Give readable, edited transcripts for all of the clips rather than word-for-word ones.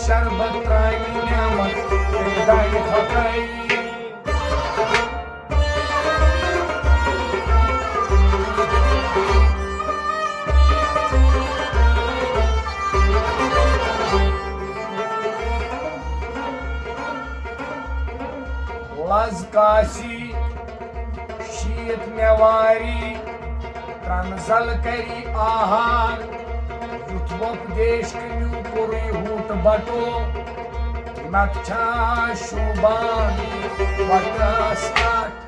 शरबत रानी न्यामत दाई खटाई लजकासी शीत मेवारी त्रनजल करी आहार युद्धोपदेश कन्यू कोरे हूट बटो नक्षा शुभान वटस्काट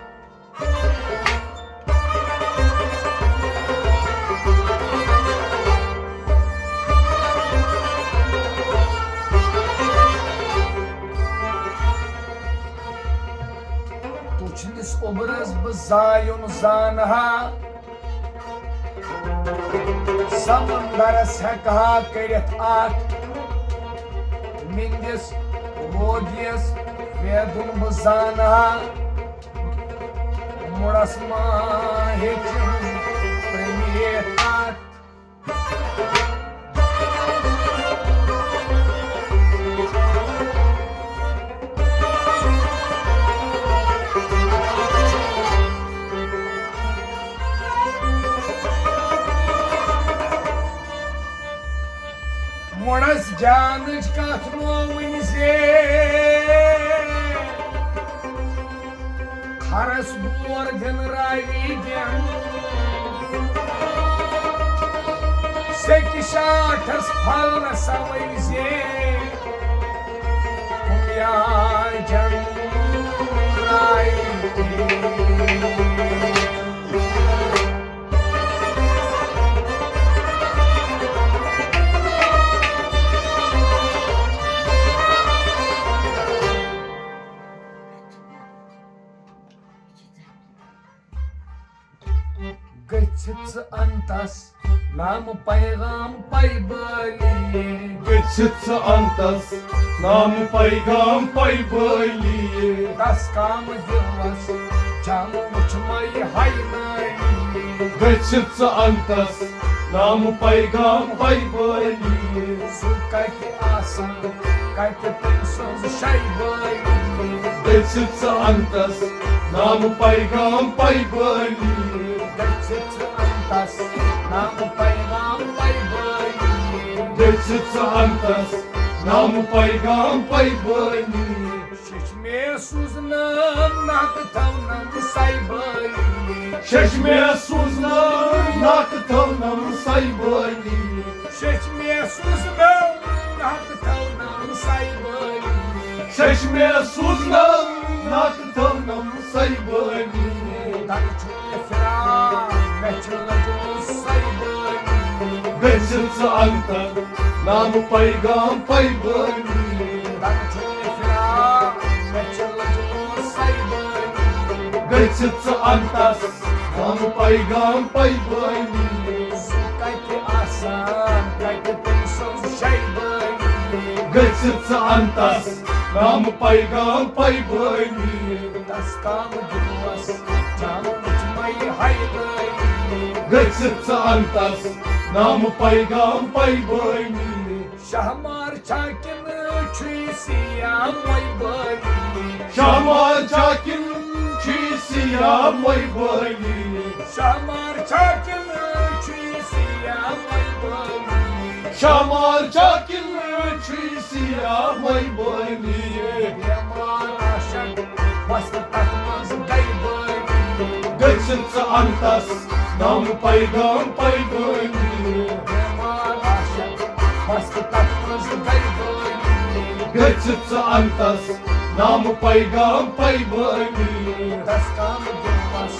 तुझनिस उबरस बजायुन जानहा समंदरस हेकहा करित आठ मिंदिस रोगियस वेदुन बजानहा मुड़स मा हेचुन प्रेमियत आठ मुड़स जानच कथ नोवन से खरस बोर दिन रावी दिन सेकिशाठस फल न सवै से कुम्या जन रावी गच्छित अंतस नाम पैगाम पैबली गच्छित अंतस नाम पैगाम पैबली दस काम दिवस जम मुझमय हाय नाली गच्छित अंतस नाम पैगाम पैबली सुकत आसन कत तंसुज शैबली गच्छित अंतस नाम पैगाम पैबली गच्छित अंतस नाम पैगाम पैबली गच्छित अंतस नाम पैगाम पैबली शशमे सुजनम नाक थवनम साइबली शशमे सुजनम नाक थवनम साइबली शशमे सुजनम नाक थवनम साइबली शशमे सुजनम नाक थवनम साइबली गच्छित अंतस नाम पैगाम पैबली गच्छित अंतस नाम पैगाम पैबली गच्छित अंतस नाम पैगाम पैबली गच्छित अंतस नाम पैगाम पैबली शहमार चाकिन छुसिया मैबली शहमार चाकिन छुसिया मैबली शहमार चाकिन छुसिया मैबली शहमार चाकिन छुसिया मैबली बेमार आशक मस्त तत्मज गैबली गच्छित अंतस नाम पैगाम पैबली बेमार आशक मस्त तत्मज गैबली गच्छित अंतस नाम पैगाम पैबली दस काम दिवस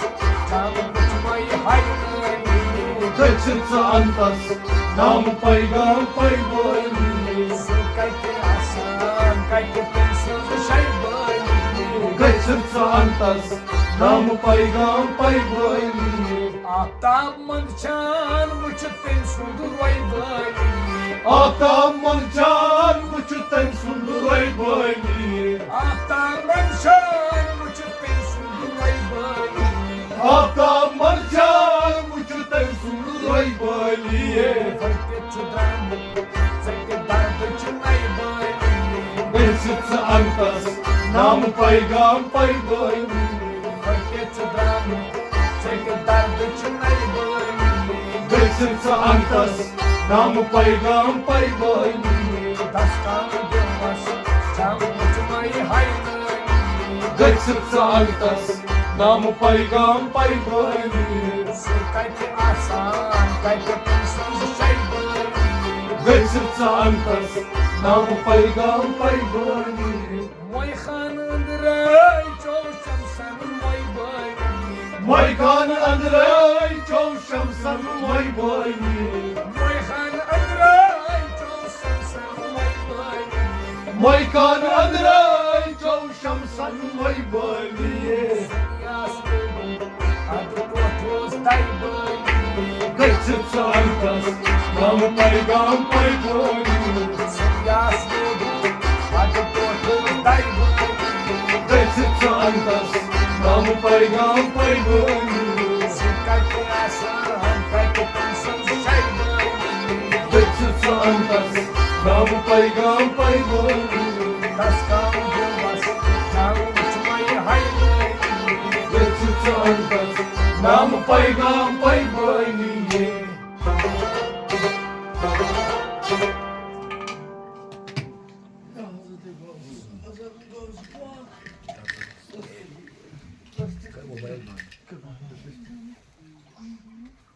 जम मुझमय हाय नाली गच्छित अंतस नाम पैगाम पैबली सुकत आसन कत तंसुज शैबली गच्छित अंतस नाम पैगाम पैबली आफ्ताब मंचान मुझ तंसुज रोइबली आफ्ताब मंचान मुझ तंसुज रोइबली आफ्ताब मंचान मुझ तंसुज रोइबली आफ्ताब मंचान मुझ तंसुज रोइबली फर्क चुदाम सके दर्द चुनाइबली Găsiți antas, n-am paigam pai băini. Făcheți dramă, secretar de ce n-ai băi. Găsiți antas, n-am paigam pai băini. Dascanul de maș, ce-am ce mai haină. Găsiți antas, n-am paigam pai băini. Să cai pe asa, cai pe pensul și-ai băi. Găsiți antas, n-am paigam pai băini. Moi Khan Andrei, Çoşam sen moi băi. Mai Khan Andrei, Çoşam sen mai băini. Moi Khan Andrei, Çoşam sen moi băi. Mai Khan Andrei, Çoşam sen mai băini. Găsiți antas, n-am paigam pai băini. Găsiți antas, n-am paigam pai băini. Găsiți antas, n-am paigam pai băini. Găsiți antas, n-am paigam